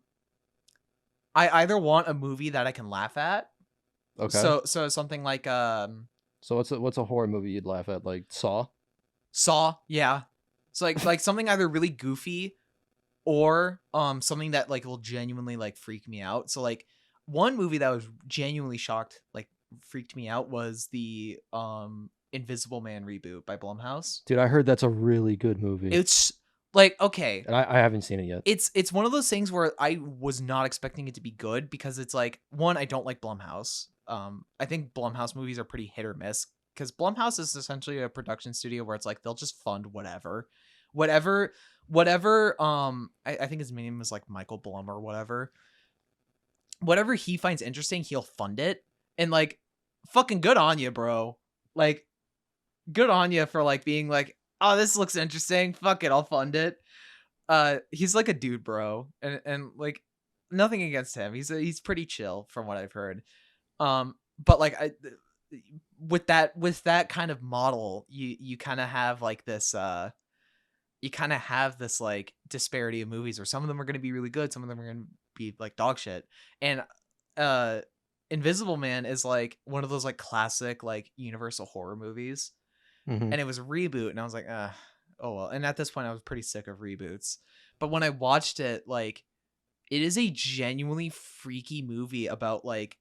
either want a movie that I can laugh at. Okay. So something like So what's a horror movie you'd laugh at? Like Saw? Saw, yeah. It's like something either really goofy or something that like will genuinely like freak me out. So like one movie that was genuinely shocked, like freaked me out, was the Invisible Man reboot by Blumhouse. Dude, I heard that's a really good movie. It's like, okay, And I haven't seen it yet. it's one of those things where I was not expecting it to be good because it's like, one, I don't like Blumhouse. I think Blumhouse movies are pretty hit or miss because Blumhouse is essentially a production studio where it's like they'll just fund whatever. I think his name is like Michael Blum or whatever. Whatever he finds interesting, he'll fund it. And like, fucking good on you, bro. Like, good on you for like being like, oh, this looks interesting. Fuck it, I'll fund it. He's like a dude, bro, and like nothing against him. He's pretty chill from what I've heard. But like with that kind of model, you kind of have like this like disparity of movies where some of them are going to be really good, some of them are going to be like dog shit. And Invisible Man is like one of those like classic like Universal horror movies. Mhm. And it was a reboot, and I was like, oh well. And at this point I was pretty sick of reboots. But when I watched it, like, it is a genuinely freaky movie about like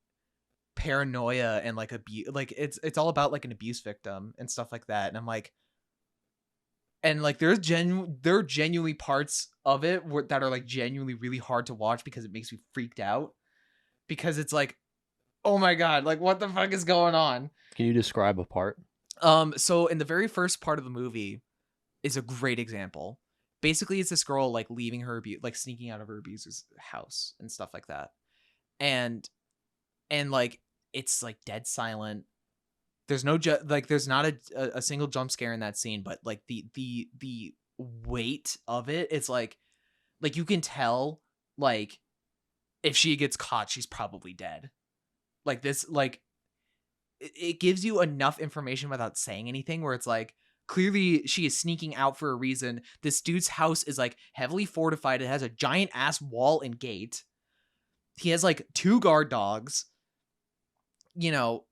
paranoia and like abuse. Like it's all about like an abuse victim and stuff like that. And I'm like, and like there are genuinely parts of it that are like genuinely really hard to watch because it makes me freaked out, because it's like, oh my god, like what the fuck is going on? Can you describe a part? So in the very first part of the movie is a great example. Basically, it's this girl like leaving her like sneaking out of her abuser's house and stuff like that. And like it's like dead silent. There's no there's not a single jump scare in that scene, but like the weight of it, it's like you can tell like if she gets caught, she's probably dead. Like this, like it gives you enough information without saying anything, where it's like, clearly she is sneaking out for a reason. This dude's house is like heavily fortified. It has a giant ass wall and gate. He has like 2 guard dogs. You know,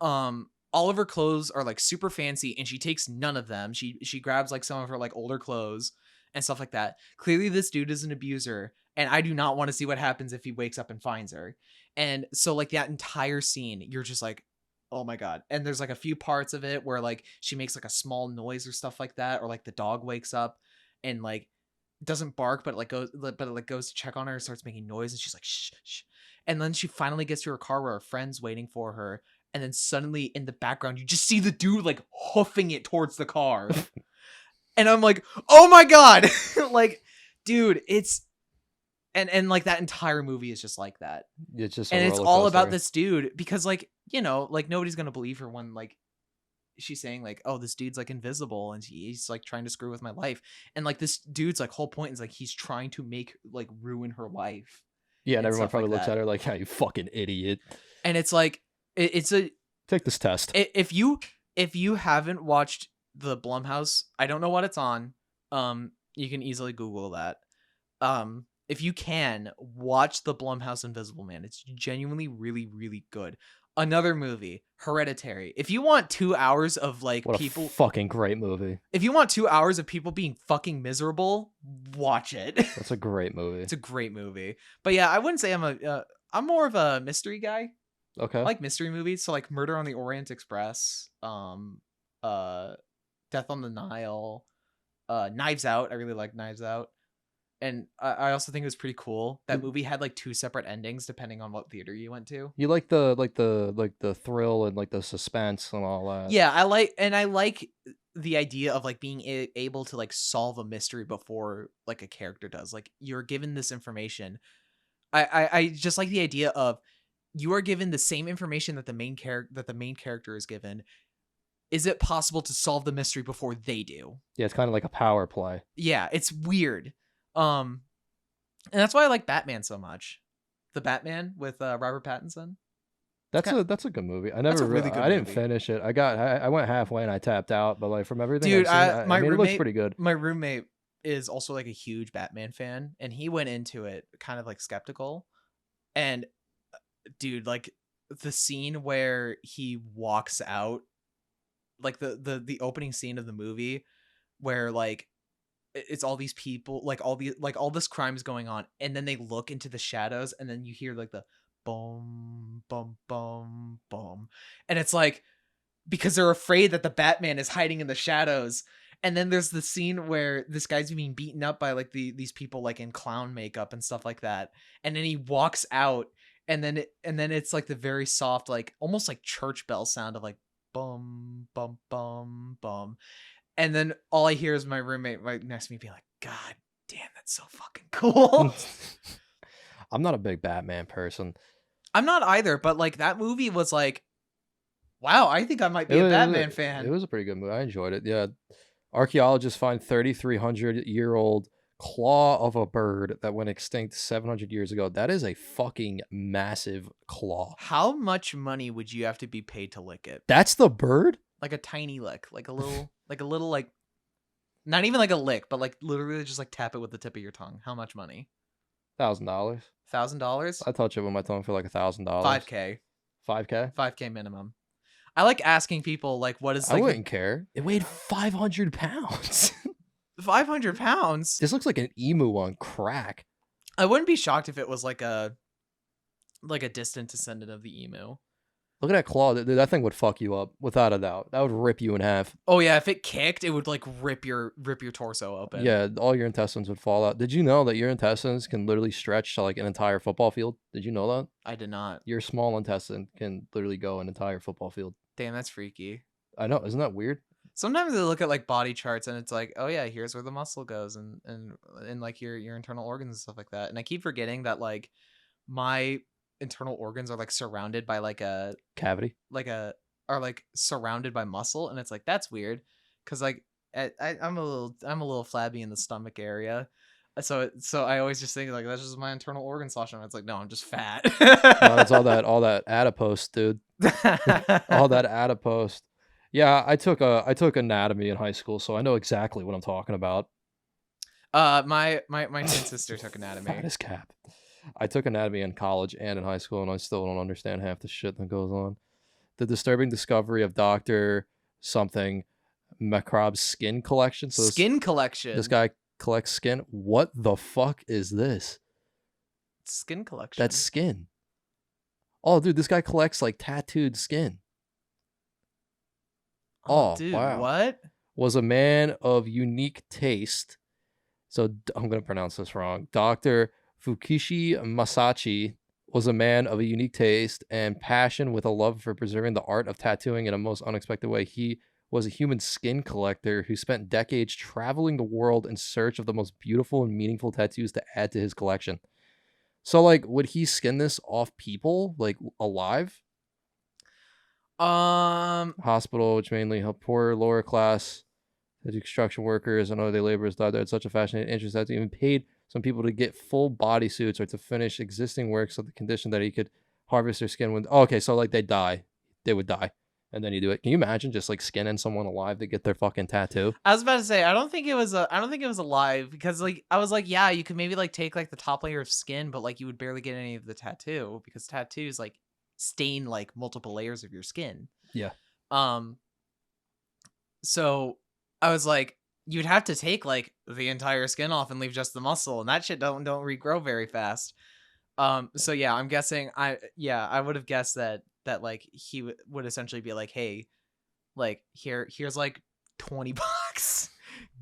all of her clothes are like super fancy, and she takes none of them. She grabs like some of her like older clothes, and stuff like that. Clearly, this dude is an abuser, and I do not want to see what happens if he wakes up and finds her. And so, like, that entire scene, you're just like, oh my God. And there's like a few parts of it where like she makes like a small noise or stuff like that, or like the dog wakes up and like doesn't bark, but it like goes to check on her and starts making noise, and she's like, shh, shh. And then she finally gets to her car where her friend's waiting for her. And then suddenly in the background, you just see the dude like hoofing it towards the car. And I'm like, oh my God. Like, dude, it's and like that entire movie is just like that. It's just a And it's roller all about coaster. this dude because like, you know, like nobody's gonna believe her when like she's saying like, oh, this dude's like invisible and he's like trying to screw with my life. And like this dude's like whole point is like he's trying to make like ruin her life Yeah, and and everyone stuff like probably looks that. at her like, "Yeah, you fucking idiot. And it's like it's a Take this test." if you haven't watched the Blumhouse, I don't know what it's on. You can easily Google that. If you can watch the Blumhouse Invisible Man, it's genuinely really, really good. Another movie, Hereditary. If you want 2 hours of like What a people, fucking great movie. if you want 2 hours of people being fucking miserable, watch it. That's a great movie. It's a great movie. But yeah, I wouldn't say I'm more of a mystery guy. I Okay. like mystery movies, so like Murder on the Orient Express, uh, Death on the Nile, Knives Out. I really like Knives Out, and I also think it was pretty cool. That movie had like 2 separate endings depending on what theater you went to. You like the thrill and like the suspense and all that. Yeah, I like the idea of like being able to like solve a mystery before like a character does. Like you're given this information. I just like the idea of you are given the same information that the main character is given. Is it possible to solve the mystery before they do? Yeah, it's kind of like a power play. Yeah, it's weird. And that's why I like Batman so much. The Batman with Robert Pattinson. That's a good movie. I That's never a really good I didn't movie. finish it. I went halfway and I tapped out, but like from everything Dude, I've seen, my I mean, it looks roommate pretty good. my roommate is also like a huge Batman fan, and he went into it kind of like skeptical. And dude, like the scene where he walks out, like the opening scene of the movie where like it's all these people, like all this crime is going on, and then they look into the shadows, and then you hear like the boom boom boom boom, and it's like because they're afraid that the Batman is hiding in the shadows. And then there's the scene where this guy's being beaten up by like these people like in clown makeup and stuff like that, and then he walks out, and then it's like the very soft, like almost like church bell sound of like bum bum bum bum. And then all I hear is my roommate right next to me being like, God damn, that's so fucking cool. I'm not a big Batman person. I'm not either, but like that movie was like, wow, I think I might be a Batman fan. It was a pretty good movie. I enjoyed it. Yeah. Archaeologists find 3,300-year-old claw of a bird that went extinct 700 years ago. That is a fucking massive claw. How much money would you have to be paid to lick it? That's the bird? Like a tiny lick, like a little like not even like a lick, but like literally just like tap it with the tip of your tongue. How much money? $1,000. $1,000? I touch it with my tongue for like $1,000. 5K. 5K? 5K minimum. I like asking people like what is like I wouldn't care. It weighed 500 pounds. 500 pounds. This looks like an emu on crack. I wouldn't be shocked if it was like a distant descendant of the emu. Look at that claw. That thing would fuck you up without a doubt. That would rip you in half. Oh yeah, if it kicked, it would like rip your torso open. Yeah, all your intestines would fall out. Did you know that your intestines can literally stretch to like an entire football field? Did you know that? I did not. Your small intestine can literally go an entire football field. Damn, that's freaky. I know, isn't that weird? Sometimes I look at like body charts and it's like, oh yeah, here's where the muscle goes and like your internal organs and stuff like that. And I keep forgetting that like my internal organs are like surrounded by like a Cavity. are like surrounded by muscle, and it's like that's weird because like I'm a little flabby in the stomach area. So I always just think like that's just my internal organ sloshing. It's like no, I'm just fat. No, it's all that adipose, dude. All that adipose. Yeah, I took anatomy in high school, so I know exactly what I'm talking about. My twin sister took anatomy. Fat as cap. I took anatomy in college and in high school, and I still don't understand half the shit that goes on. The disturbing discovery of Dr. something Macrob's skin collection. So Skin collection. this guy collects skin. What the fuck is this? Skin collection. That's skin. Oh, dude, this guy collects like tattooed skin. Oh, dude, wow. what? Was a man of unique taste. So I'm going to pronounce this wrong. Dr. Fukishi Masachi was a man of a unique taste and passion with a love for preserving the art of tattooing in a most unexpected way. He was a human skin collector who spent decades traveling the world in search of the most beautiful and meaningful tattoos to add to his collection. So, like, would he skin this off people, like, alive? Hospital, which mainly help poor lower class construction workers and other laborers thought they had such a fascinating interest that they even paid some people to get full body suits or to finish existing works of the condition that he could harvest their skin when okay, so like they would die and then you do it. Can you imagine just like skinning someone alive to get their fucking tattoo? I was about to say I don't think it was alive because like I was like, yeah, you could maybe like take like the top layer of skin, but like you would barely get any of the tattoo because tattoos like stain like multiple layers of your skin. Yeah. So I was like, you'd have to take like the entire skin off and leave just the muscle, and that shit don't regrow very fast. So yeah, I'm guessing I would have guessed that like he would essentially be like, hey, like here's like $20.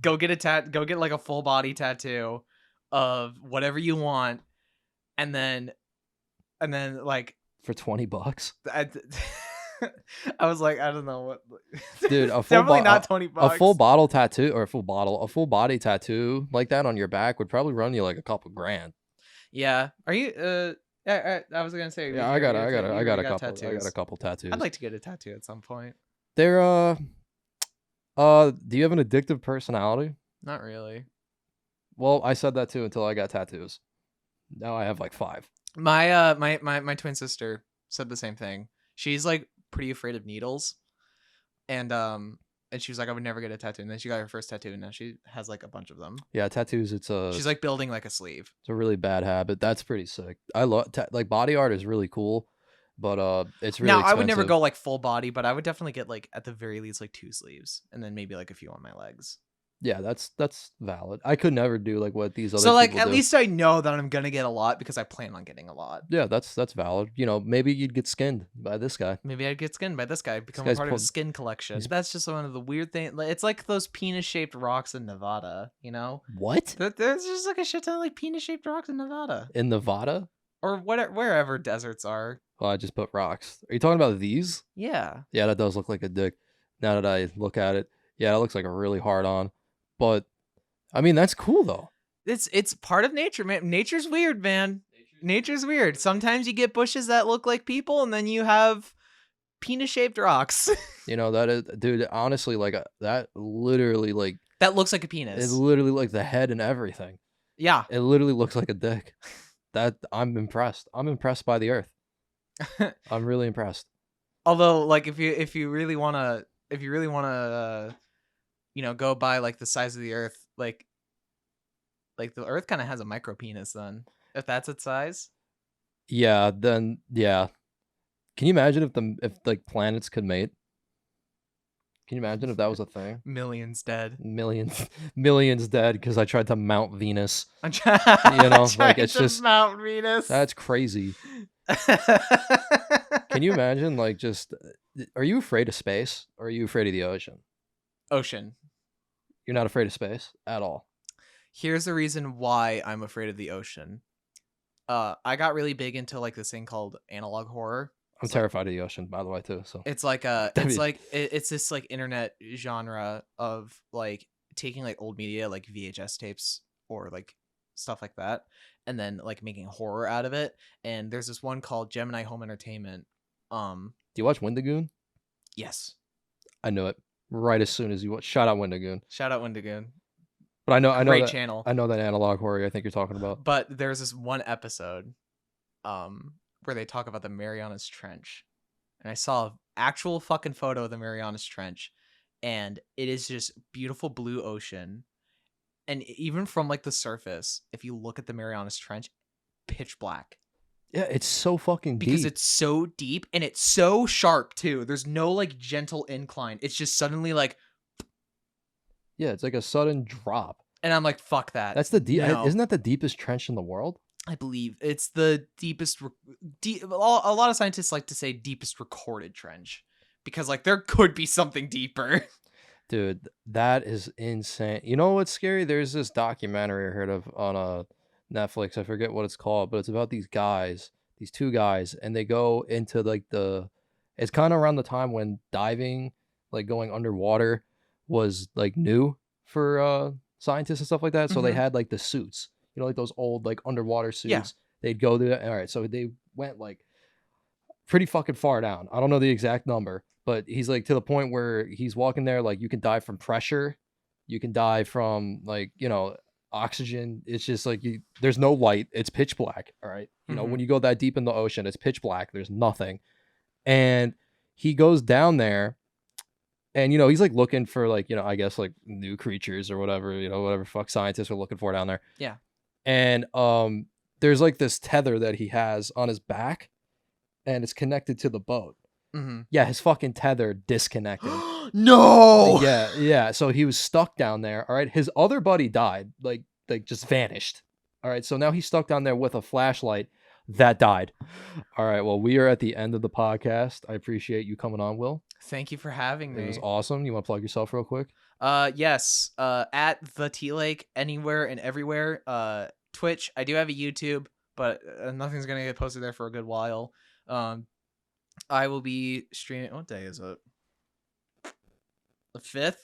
Go get like a full body tattoo of whatever you want, and then like for $20. I was like, I don't know what. Dude, definitely not $20. A full bottle tattoo or a full body tattoo like that on your back would probably run you like a couple grand. Yeah. Are you? I was gonna say. Yeah, I got a couple tattoos. I'd like to get a tattoo at some point. They're do you have an addictive personality? Not really. Well, I said that too until I got tattoos. Now I have like 5. My twin sister said the same thing. She's like pretty afraid of needles, and she was like, I would never get a tattoo. And then she got her first tattoo, and now she has like a bunch of them. Yeah, tattoos. She's like building like a sleeve. It's a really bad habit. That's pretty sick. I love like body art is really cool, but it's really expensive. I would never go like full body, but I would definitely get like at the very least like 2 sleeves, and then maybe like a few on my legs. Yeah, that's valid. I could never do like what these other so like people at do. least I know that I'm gonna get a lot because I plan on getting a lot. Yeah, that's valid. You know, maybe you'd get skinned by this guy. Maybe I'd get skinned by this guy, become a part of his skin collection. That's just one of the weird things. It's like those penis-shaped rocks in Nevada, you know? What? There's just like a shit ton of like penis-shaped rocks in Nevada. In Nevada? Or wherever deserts are. Well, I just put rocks. Are you talking about these? Yeah. Yeah, that does look like a dick. Now that I look at it. Yeah, it looks like a really hard on. But I mean, that's cool though. It's part of nature, man. Nature's weird, man. Nature's weird. Sometimes you get bushes that look like people, and then you have penis-shaped rocks. You know, that is, dude, honestly, like that literally like that looks like a penis. It's literally like the head and everything. Yeah. It literally looks like a dick. That I'm impressed. I'm impressed by the earth. I'm really impressed. Although, like, if you really wanna you know, go by like the size of the earth, like the earth kind of has a micro penis then, if that's its size. Yeah, then yeah. Can you imagine if like planets could mate? Can you imagine if that was a thing? Millions dead. Millions dead because I tried to mount Venus. You know, like it's just Mount Venus. That's crazy. Can you imagine like just are you afraid of space or are you afraid of the ocean? Ocean. You're not afraid of space at all. Here's the reason why I'm afraid of the ocean. I got really big into like this thing called analog horror. I'm terrified of the ocean, by the way, too. So it's like it's this like internet genre of like taking like old media, like VHS tapes or like stuff like that, and then like making horror out of it. And there's this one called Gemini Home Entertainment. Do you watch Wendigoon? Yes, I knew it right as soon as you watch. Shout out Wendigoon. Shout out Wendigoon. But I know Great that channel. I know that analog horror I think you're talking about. But there's this one episode, where they talk about the Marianas Trench, and I saw an actual fucking photo of the Marianas Trench, and it is just beautiful blue ocean, and even from like the surface, if you look at the Marianas Trench, pitch black. Yeah, it's so fucking deep. Because it's so deep and it's so sharp too. There's no like gentle incline. It's just suddenly like. Yeah, it's like a sudden drop. And I'm like, fuck that. That's the deep. No. Isn't that the deepest trench in the world? I believe it's the deepest. A lot of scientists like to say deepest recorded trench because like there could be something deeper. Dude, that is insane. You know what's scary? There's this documentary I heard of on Netflix. I forget what it's called, but it's about these guys, these two guys, and they go into like it's kind of around the time when diving, like going underwater, was like new for scientists and stuff like that. So they Mhm. had like the suits, you know, like those old like underwater Yeah. suits. They'd go there. All right, so they went like pretty fucking far down. I don't know the exact number, but he's like to the point where he's walking there. Like you can die from pressure, you can die from like oxygen. It's just like there's no light. It's pitch black. All right, when Mhm. you go that deep in the ocean, it's pitch black. There's nothing, and he goes down there, and he's like looking for like I guess like new creatures or whatever whatever fuck scientists are looking for down there. Yeah. And there's like this tether that he has on his back and it's connected to the boat. Mhm. Yeah, his fucking tether disconnected. No. Yeah. So he was stuck down there. All right. His other buddy died, like just vanished. All right. So now he's stuck down there with a flashlight that died. All right. Well, we are at the end of the podcast. I appreciate you coming on, Will. Thank you for having me. It was awesome. You want to plug yourself real quick? Yes. At the T Lake anywhere and everywhere. Twitch. I do have a YouTube, but nothing's gonna get posted there for a good while. I will be streaming. What day is it? The 5th.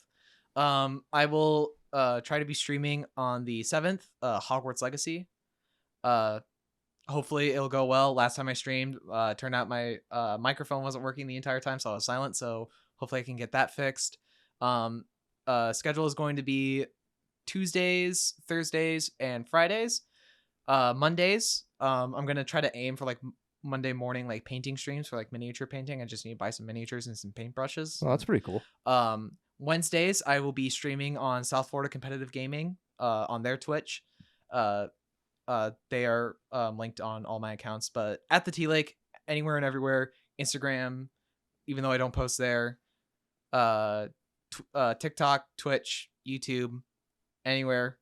I will try to be streaming on the 7th. Hogwarts Legacy. Hopefully it'll go well. Last time I streamed, turned out my microphone wasn't working the entire time, so I was silent. So hopefully I can get that fixed. Schedule is going to be Tuesdays, Thursdays, and Fridays. Mondays, I'm gonna try to aim for like Monday morning like painting streams for like miniature painting. I just need to buy some miniatures and some paintbrushes. Oh, that's pretty cool. Wednesdays I will be streaming on South Florida Competitive Gaming on their Twitch. They are linked on all my accounts, but at the T Lake, anywhere and everywhere. Instagram, even though I don't post there. TikTok, Twitch, YouTube, anywhere.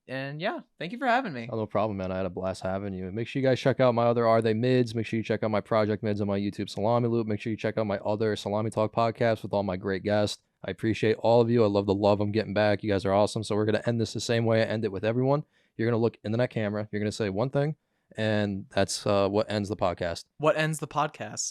And yeah, thank you for having me. Oh, no problem, man. I had a blast having you. Make sure you guys check out my other Are They Mids. Make sure you check out my Project Mids on my YouTube Salami Loop. Make sure you check out my other Salami Talk podcast with all my great guests. I appreciate all of you. I love the love I'm getting back. You guys are awesome. So we're going to end this the same way I end it with everyone. You're going to look into that camera. You're going to say one thing, and that's what ends the podcast. What ends the podcast?